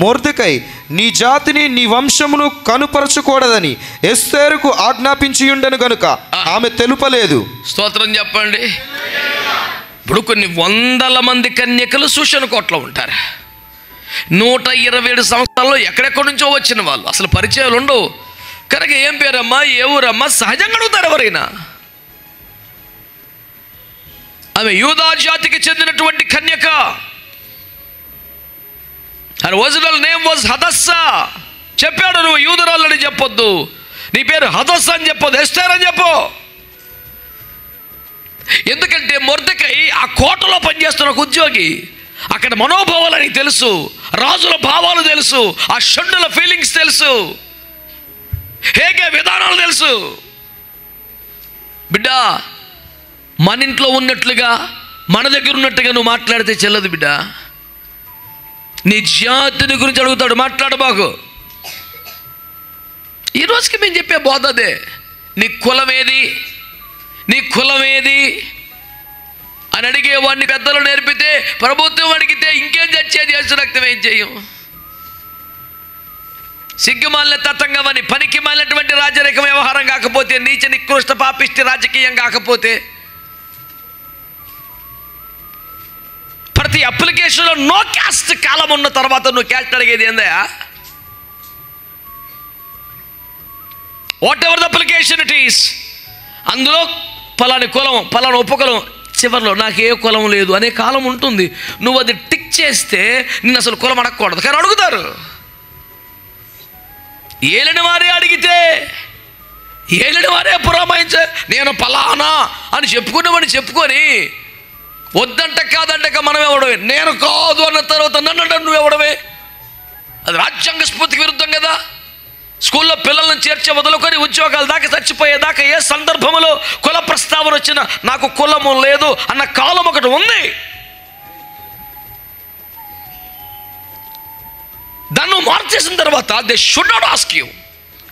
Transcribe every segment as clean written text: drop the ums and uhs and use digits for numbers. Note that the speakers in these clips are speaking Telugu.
మొర్దెకై నీ జాతిని నీ వంశమును కనుపరచకూడదని ఎస్తేరుకు ఆజ్ఞాపించియుండెను గనుక ఆమె తెలుపలేదు. స్తోత్రం చెప్పండి. ఇప్పుడు కొన్ని వందల మంది కన్యకలు సూషణ కోటలో ఉంటారు. 127 సంవత్సరాల్లో ఎక్కడెక్కడి నుంచో వచ్చిన వాళ్ళు, అసలు పరిచయాలు ఉండవు కనుక ఏం పేరమ్మా, ఏ ఊరమ్మా సహజంగా అడుగుతారు ఎవరైనా. ఆమె యూదా జాతికి చెందినటువంటి కన్యక. her original name was Hadassah. చెప్పాడు, నువ్వు యూదురాలని చెప్పొద్దు, నీ పేరు హదస్సా అని చెప్పొద్దు, ఎస్తేర్ అని చెప్పు. ఎందుకంటే మొర్దెకై ఆ కోటలో పనిచేస్తున్న ఒక ఉద్యోగి. అక్కడ మనోభావాలని తెలుసు, రాజుల భావాలు తెలుసు, ఆ షండుల ఫీలింగ్స్ తెలుసు, హేగే విధానాలు తెలుసు. బిడ్డ, మన ఇంట్లో ఉన్నట్లుగా మన దగ్గర ఉన్నట్టుగా నువ్వు మాట్లాడితే చెల్లదు బిడ్డ. నీ జాతిని గురించి అడుగుతాడు, మాట్లాడబాకు. ఈ రోజుకి మేము చెప్పే బోధ అదే. నీ కులమేది, నీ కులమేది అని అడిగేవాడిని పెద్దలు నేర్పితే, ప్రభుత్వం అడిగితే ఇంకేం చచ్చేది యేసు రక్తం ఏం చేయం. సిగ్గుమాలిన తతంగమని పనికి మాలినటువంటి రాజరిక వ్యవహారం కాకపోతే, నీచ నికృష్ట పాపిష్టి రాజకీయం కాకపోతే, ప్రతి అప్లికేషన్లో నో క్యాస్ట్ కాలం ఉన్న తర్వాత నువ్వు క్యాస్ట్ అడిగేది ఏందయా? Whatever the application it is, అందులో పలాని కులం, పలానా ఉపకులం, చివరిలో నాకు ఏ కులం లేదు అనే కాలం ఉంటుంది. నువ్వు అది టిక్ చేస్తే నిన్ను అసలు కులం అడగకూడదు, కానీ అడుగుతారు. ఏలిన వారే అడిగితే, ఏలిన వారే పురమాయించే నేను పలానా అని చెప్పుకున్నామని చెప్పుకొని వద్దంట కాదంటక మనం ఎవడమే, నేను కాదు అన్న తర్వాత నన్ను అంటే నువ్వు ఎవడమే. అది రాజ్యాంగ స్ఫూర్తికి విరుద్ధం కదా. స్కూల్లో పిల్లలను చేర్చే మొదలుకొని ఉద్యోగాల దాకా చచ్చిపోయేదాకా ఏ సందర్భంలో కుల ప్రస్తావన వచ్చినా నాకు కులము లేదు అన్న కాలం ఒకటి ఉంది. దాన్ని మార్చేసిన తర్వాత they should not ask you,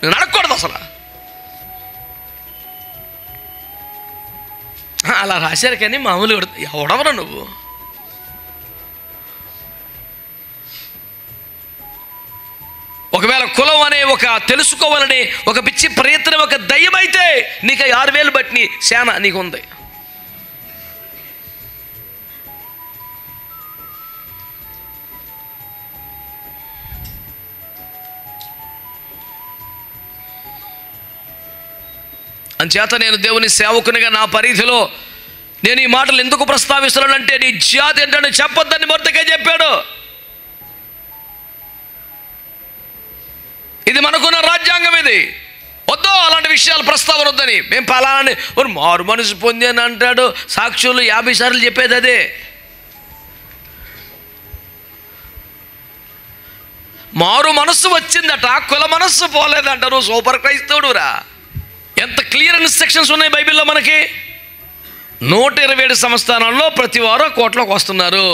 నేను అడగకూడదు అసలు. అలా రాశారు కానీ మామూలుగా ఎవడవరా నువ్వు? ఒకవేళ కులం అనే ఒక తెలుసుకోవాలని ఒక పిచ్చి ప్రయత్నం ఒక దయ్యం అయితే నీకు 6,000 బట్టి శాన నీకు ఉంది. అంచేత నేను దేవుని సేవకునిగా నా పరిధిలో నేను ఈ మాటలు ఎందుకు ప్రస్తావిస్తున్నానంటే, నీ జాతి ఏంటంటే చెప్పొద్దని మొర్దెకై చెప్పాడు. ఇది మనకున్న రాజ్యాంగం, ఇది వద్దు అలాంటి విషయాలు ప్రస్తావన వద్దని. మేము పలానా మారు మనసు పొంది అని అంటాడు, సాక్షులు 50 సార్లు చెప్పేది అదే. మారు మనస్సు వచ్చిందట, కుల మనస్సు పోలేదంట. నువ్వు సూపర్ క్రైస్తవుడురా. ఎంత క్లియర్ ఇన్స్ట్రక్షన్స్ ఉన్నాయి బైబిల్లో మనకి. 127 సంస్థానాల్లో ప్రతి వారం కోటలోకి వస్తున్నారు.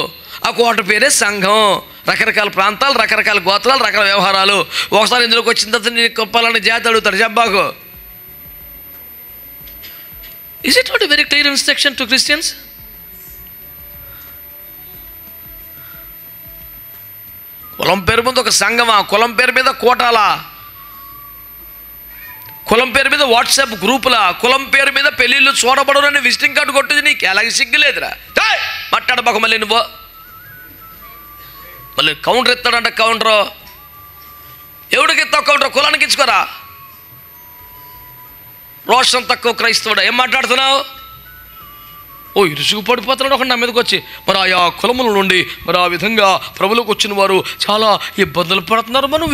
ఆ కోట పేరే సంఘం. రకరకాల ప్రాంతాలు, రకరకాల గోత్రాలు, రకరకాల వ్యవహారాలు. ఒకసారి ఇందులోకి వచ్చిన తర్వాత నీ పలానా జాతి అడుగుతాడు, చెప్పాకు. Is it not a very clear instruction to Christians? కులం పేరు మీద ఒక సంఘమా, కులం పేరు మీద కోటాలా, కులం పేరు మీద వాట్సాప్ గ్రూపులా, కులం పేరు మీద పెళ్ళిళ్ళు చూడబడని విజిటింగ్ కార్డు కొట్టేది నీకు ఎలాగ సిగ్గులేదురా? మాట్లాడబాక. మళ్ళీ నువ్వు మళ్ళీ కౌంటర్ ఎత్తాడంట. కౌంటరు ఎవడికి ఎత్తావు? కౌంటర్ కులానికి ఇచ్చుకోరా. రోషం తక్కువ క్రైస్తవుడా, ఏం మాట్లాడుతున్నావు? ఓ ఇరుసుకు పడిపోతున్నాడు ఒక నా మీదకి వచ్చి. మరి ఆయా కులముల నుండి మరి ఆ విధంగా ప్రభులకు వచ్చిన వారు చాలా ఇబ్బందులు పడుతున్నారు. మనం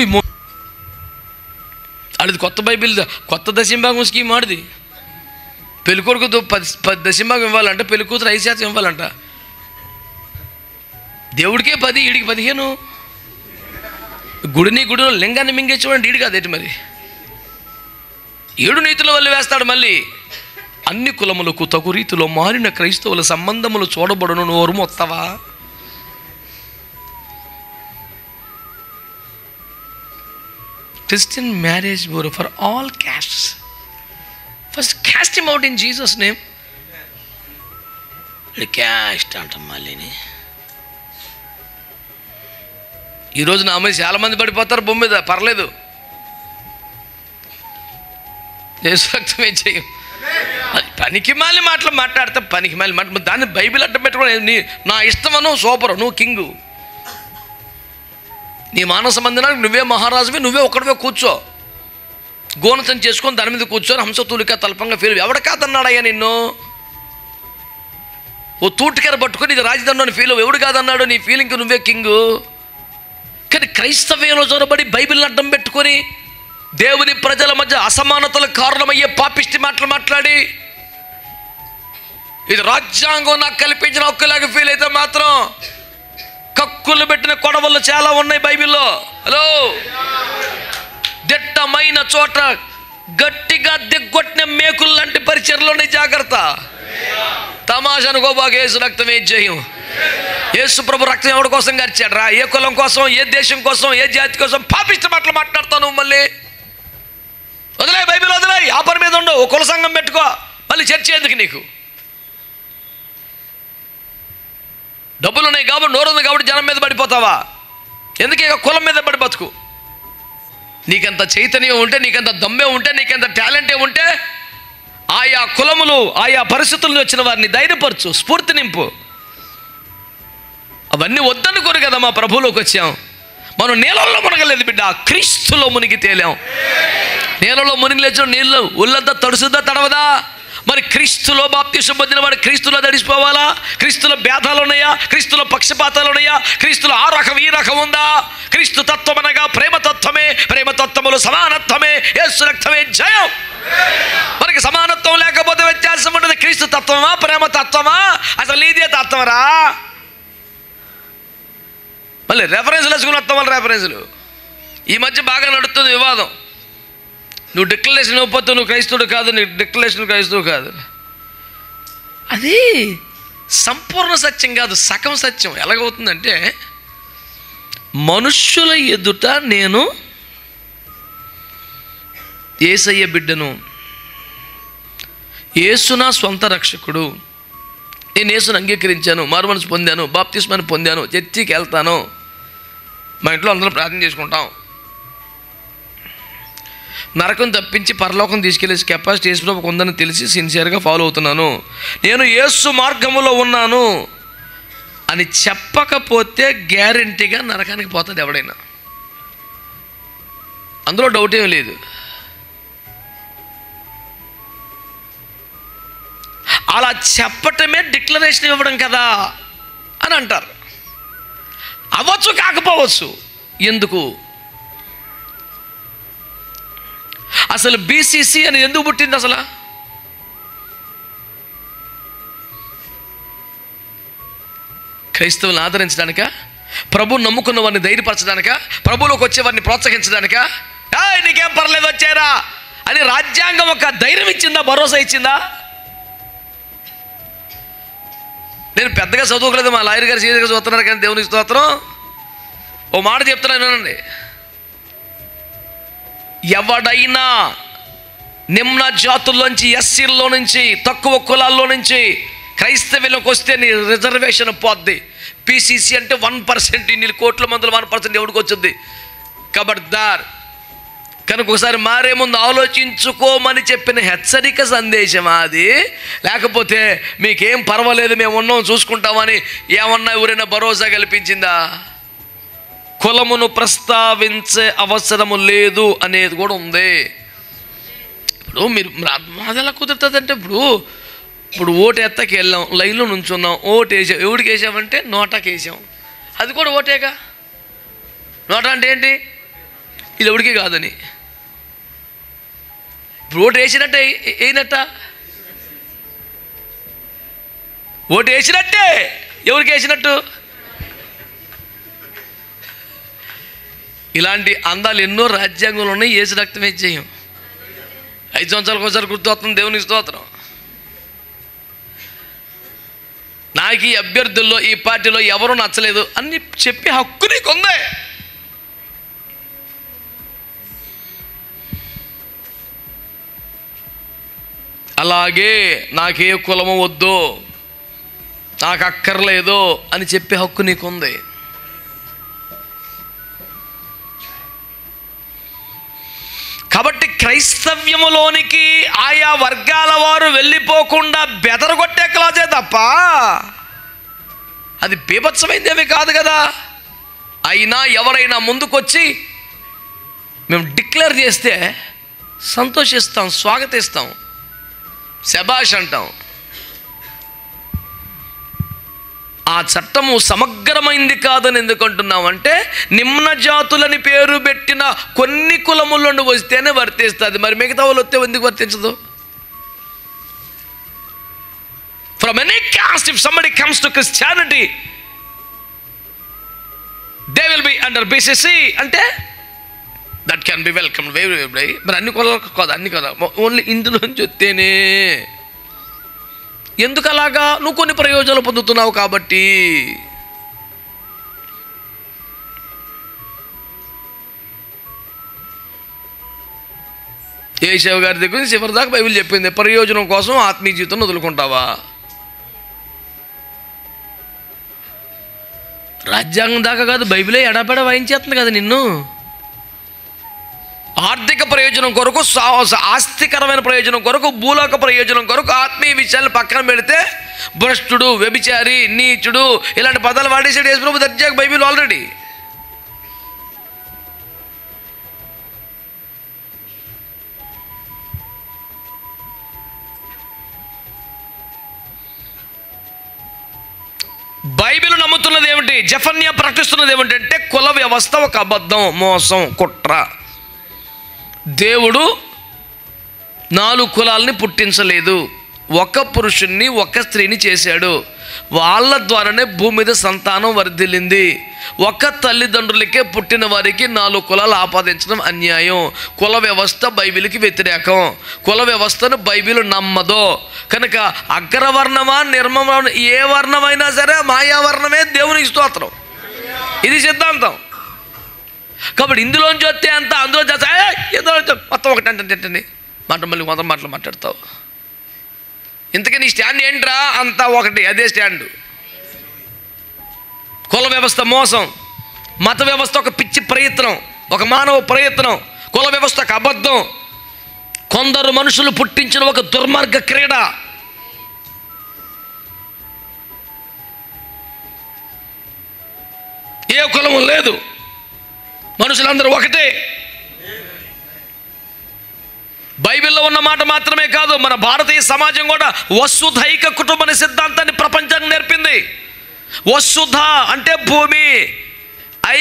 అది కొత్త బైబిల్, కొత్త దశంభాగం స్కీమ్ ఆడిది. పెళ్ళికొడుకు 10 దశంభాగం ఇవ్వాలంట, పెళ్ళికూతురు 5% ఇవ్వాలంట. దేవుడికే 10, ఈడికి 15. గుడిలో లింగాన్ని మింగేసేవాడు ఈడు కాదేంటి మరి? 7 నీతుల వల్ల వేస్తాడు. మళ్ళీ అన్ని కులములకు తగు రీతిలో మారిన క్రైస్తవుల సంబంధములు చూడబడును. నోరు మొత్తవా? Christian marriage were for all castes. First cast him out in Jesus' name. Caste అంట మళ్ళీని. ఈరోజు నా మీద చాలామంది పడిపోతారు భూమి మీద, పర్లేదు, యేసు రక్తమే జయం. పనికి మాలి మాటలు మాట్లాడితే పనికి మాలి మాట, దాన్ని బైబిల్ అడ్డం పెట్టుకోవడం నా ఇష్టమను, సూపరు, నువ్వు కింగు, నీ మానస మందిరానికి నువ్వే మహారాజువి, నువ్వే ఒక్కడివే కూర్చో, గోనతం చేసుకొని దాని మీద కూర్చొని హంసతూలిక తల్పంగా ఫీల్. ఎవడ కాదన్నాడయ్యా నిన్ను? ఓ తూటికర పట్టుకొని ఇది రాజధాని ఫీల్, ఎవడు కాదన్నాడు? నీ ఫీలింగ్ నువ్వే కింగు. కానీ క్రైస్తవ్యంలో చొరబడి బైబిల్ని అడ్డం పెట్టుకొని దేవుని ప్రజల మధ్య అసమానతలకు కారణమయ్యే పాపిష్టి మాటలు మాట్లాడి ఇది రాజ్యాంగం నాకు కల్పించిన హక్కులాగా ఫీల్ అయితే మాత్రం కక్కులు పెట్టిన కొడవలు చాలా ఉన్నాయి బైబిల్లో. హలో, దిట్టమైన చోట గట్టిగా దిగ్గొట్టిన మేకులు లాంటి పరిచర్లోనే జాగ్రత్త. తమాషా అనుకోబాక, యేసు రక్తమే జయం. యేసు ప్రభు రక్తం ఎవరి కోసం గరిచాడు రా? ఏ కులం కోసం, ఏ దేశం కోసం, ఏ జాతి కోసం పాపిష్టి మాటలు మాట్లాడతాను? మళ్ళీ వదిలే, బైబిల్ వదిలే, ఆ పని మీద ఉండవు, కుల సంఘం పెట్టుకో, మళ్ళీ చర్చ ఎందుకు నీకు? డబ్బులు ఉన్నాయి కాబట్టి, నోరు ఉంది కాబట్టి జనం మీద పడిపోతావా? ఎందుకే కులం మీద పడి బతుకు. నీకంత చైతన్యం ఉంటే, నీకంత దమ్మే ఉంటే, నీకంత టాలెంటే ఉంటే ఆయా కులములు, ఆయా పరిస్థితుల్లో వచ్చిన వారిని ధైర్యపరచు, స్ఫూర్తి నింపు. అవన్నీ వద్దనుకోరు కదా మా ప్రభువులోకి వచ్చాం. మనం నీళ్ళల్లో మునగలేదు బిడ్డ, క్రీస్తులో మునిగి తేలాం. నీళ్ళలో మునిగి లేచిన నీళ్ళు ఒళ్ళంతా తడుసుద్దా, తడవదా? మరి క్రీస్తులో బాప్తిసం పొందిన వాడు క్రీస్తులో తడిసిపోవాలా? క్రీస్తులో భేదాలు ఉన్నాయా? క్రీస్తులో పక్షపాతాలు ఉన్నాయా? క్రీస్తులో ఆ రకం ఈ రకం ఉందా? క్రీస్తు తత్వం అనగా ప్రేమతత్వమే, ప్రేమతత్వములు సమానత్వమే, యేసు రక్తమే జయం. మనకి సమానత్వం లేకపోతే వ్యత్యాసం ఉంటుంది. క్రీస్తు తత్వమా, ప్రేమతత్వమా, అసలు నీదే తత్వరా? మళ్ళీ రెఫరెన్స్లు వేసుకుని వస్తాం. మళ్ళీ రెఫరెన్స్లు ఈ మధ్య బాగా నడుస్తుంది వివాదం. నువ్వు డిక్లరేషన్ ఇవ్వకపోతే నువ్వు క్రైస్తవుడు కాదు, నీ డిక్లరేషన్ క్రైస్తవు కాదు. అది సంపూర్ణ సత్యం కాదు, సగం సత్యం. ఎలాగవుతుందంటే, మనుష్యుల ఎదుట నేను యేసయ్య బిడ్డను, యేసు నా స్వంత రక్షకుడు, నేను యేసును అంగీకరించాను, మారుమనసు పొందాను, బాప్తిస్మాన్ని పొందాను, చర్చికి వెళ్తాను, మా ఇంట్లో అందరం ప్రార్థన చేసుకుంటాం, నరకం తప్పించి పరలోకం తీసుకెళ్ళే కెపాసిటీ యేసు ప్రభువుకు ఉందని తెలిసి సిన్సియర్గా ఫాలో అవుతున్నాను, నేను యేసు మార్గములో ఉన్నాను అని చెప్పకపోతే గ్యారెంటీగా నరకానికి పోతుంది ఎవడైనా. అందులో డౌట్ ఏం లేదు. అలా చెప్పటమే డిక్లరేషన్ ఇవ్వడం కదా అని అంటారు. అవ్వచ్చు, కాకపోవచ్చు. ఎందుకు? అసలు బీసీసీ అని ఎందుకు పుట్టింది? అసలు క్రైస్తవులను ఆదరించడానిక, ప్రభువుని నమ్ముకున్న వారిని ధైర్యపరచడానిక, ప్రభువులోకి వచ్చే వారిని ప్రోత్సహించడానిక, నీకేం పర్లేదు వచ్చారా అని రాజ్యాంగం ఒక ధైర్యం ఇచ్చిందా, భరోసా ఇచ్చిందా? నేను పెద్దగా చదువుకోలేదు, మా లాయర్ గారు సీరియస్గా చదువుతున్నారు కానీ దేవుని స్తోత్రం. ఓ మాట చెప్తున్నాను వినండి. ఎవడైనా నిమ్న జాతుల్లోంచి, ఎస్సీల్లో నుంచి, తక్కువ కులాల్లో నుంచి క్రైస్తవ్యంలోకి వస్తే నీ రిజర్వేషన్ పోద్ది. పీసీసీ అంటే 1%, ఇన్ని కోట్ల మందిలో 1% ఎవరికి వచ్చింది? ఖబర్దార్. కనుక ఒకసారి మారే ముందు ఆలోచించుకోమని చెప్పిన హెచ్చరిక సందేశం అది. లేకపోతే మీకేం పర్వాలేదు, మేము ఉన్నాం చూసుకుంటామని ఏమన్నా ఎవరైనా భరోసా కల్పించిందా? కులమును ప్రస్తావించే అవసరము లేదు అనేది కూడా ఉంది. ఇప్పుడు మీరు అది ఎలా కుదురుతుందంటే, ఇప్పుడు ఓటు ఎత్తకి వెళ్ళాం, లైన్లో నుంచున్నాం, ఓటు వేసాం. ఎవడికి వేసామంటే నోటాకి వేసాం. అది కూడా ఓటేగా. నోటా అంటే ఏంటి? ఇది ఎవడికి కాదని. ఇప్పుడు ఓటు వేసినట్టే వేయనట్ట? ఓటు వేసినట్టే. ఎవరికి వేసినట్టు? ఇలాంటి అందాలు ఎన్నో రాజ్యాంగంలో ఉన్నాయి. యేసు రక్తమే జయం. 5 సంవత్సరాలకు ఒకసారి గుర్తు వస్తుంది దేవునికి స్తోత్రం. నాకు ఈ అభ్యర్థుల్లో, ఈ పార్టీలో ఎవరు నచ్చలేదు అని చెప్పి హక్కు నీకు ఉంది. అలాగే నాకే కులము వద్దు, నాకు అక్కర్లేదు అని చెప్పే హక్కు నీకుంది. కాబట్టి క్రైస్తవ్యములోనికి ఆయా వర్గాల వారు వెళ్ళిపోకుండా బెదరగొట్టే క్లాజే తప్ప అది బీభత్సమైందేమీ కాదు కదా. అయినా ఎవరైనా ముందుకొచ్చి మేము డిక్లేర్ చేస్తే సంతోషిస్తాం, స్వాగతిస్తాం, శబాష్ అంటాం. ఆ చట్టము సమగ్రమైంది కాదని ఎందుకు అంటున్నామంటే నిమ్న జాతులని పేరు పెట్టిన కొన్ని కులముల నుండి వస్తేనే వర్తిస్తుంది. మరి మిగతా వాళ్ళు వస్తే ఎందుకు వర్తించదు? From any cost if somebody comes to Christianity they will be under BCC అంటే దట్ క్యాన్ బి వెల్కమ్. మరి అన్ని కులాలకు కాదు, అన్ని కదా, ఓన్లీ ఇందులోంచి వస్తేనే. ఎందుకు అలాగా? నువ్వు కొన్ని ప్రయోజనాలు పొందుతున్నావు కాబట్టి. యేషవ్ గారి దగ్గర నుంచి చివరి దాకా బైబిల్ చెప్పింది, ప్రయోజనం కోసం ఆత్మీయ జీవితం వదులుకుంటావా? రాజ్యాంగం దాకా కాదు, బైబిలే ఎడబెడ వాయించేస్తుంది కదా నిన్ను. ఆర్థిక ప్రయోజనం కొరకు, ఆస్తికరమైన ప్రయోజనం కొరకు, భూలోక ప్రయోజనం కొరకు ఆత్మీయ విషయాలు పక్కన పెడితే భ్రష్టుడు, వ్యభిచారి, నీచుడు ఇలాంటి పదాలు వాడేసాడు యేసు ప్రభు దర్జాకు బైబిల్ ఆల్రెడీ. బైబిల్ నమ్ముతున్నది ఏమిటి? జెఫన్యా ప్రకటిస్తున్నది ఏమిటంటే కుల వ్యవస్థ ఒక అబద్ధం, మోసం, కుట్ర. దేవుడు 4 కులాలని పుట్టించలేదు, ఒక పురుషుణ్ణి ఒక స్త్రీని చేశాడు. వాళ్ళ ద్వారానే భూమి మీద సంతానం వర్ధిల్లింది. ఒక తల్లిదండ్రులకే పుట్టిన వారికి 4 కులాలు ఆపాదించడం అన్యాయం. కుల వ్యవస్థ బైబిల్కి వ్యతిరేకం. కుల వ్యవస్థను బైబిల్ నమ్మదు. కనుక అగ్రవర్ణమా నిర్మమ ఏ వర్ణమైనా సరే మాయావర్ణమే దేవునికి స్తోత్రం. ఇది సిద్ధాంతం. కాబట్టి ఇందులోంచి వస్తే అంత, అందులో చేస్తే మొత్తం ఒకటి అంటే మళ్ళీ మొత్తం మాటలు మాట్లాడతావు. ఇంతకీ నీ స్టాండ్ ఏంట్రా? అంతా ఒకటి, అదే స్టాండ్. కుల వ్యవస్థ మోసం, మత వ్యవస్థ ఒక పిచ్చి ప్రయత్నం, ఒక మానవ ప్రయత్నం, కుల వ్యవస్థ ఒక అబద్ధం, కొందరు మనుషులు పుట్టించిన ఒక దుర్మార్గ క్రీడ. ఏ కులము లేదు, మనుషులందరూ ఒకటే. బైబిల్లో ఉన్న మాట మాత్రమే కాదు, మన భారతీయ సమాజం కూడా వసుధైక కుటుంబ సిద్ధాంతాన్ని ప్రపంచానికి నేర్పింది. వసుధ అంటే భూమి,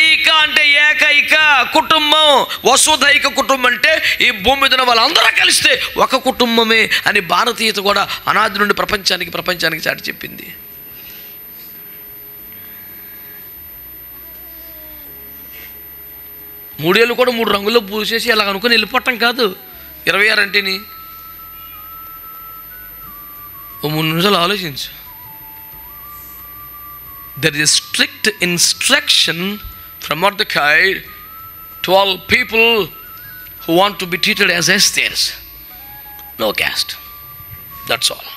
ఐక అంటే ఏకైక కుటుంబం. వసుధైక కుటుంబం అంటే ఈ భూమి మీద వాళ్ళందరూ కలిస్తే ఒక కుటుంబమే అని భారతీయత కూడా అనాది నుండి ప్రపంచానికి చాటి చెప్పింది. మూడేళ్ళు కూడా 3 రంగుల్లో పూసేసి అలా అనుకుని వెళ్ళిపోవటం కాదు. 26 అంటేని 3 నిమిషాలు ఆలోచించు. There is strict instruction from Mordecai to all people who want to be treated as Esthers. No caste. That's all.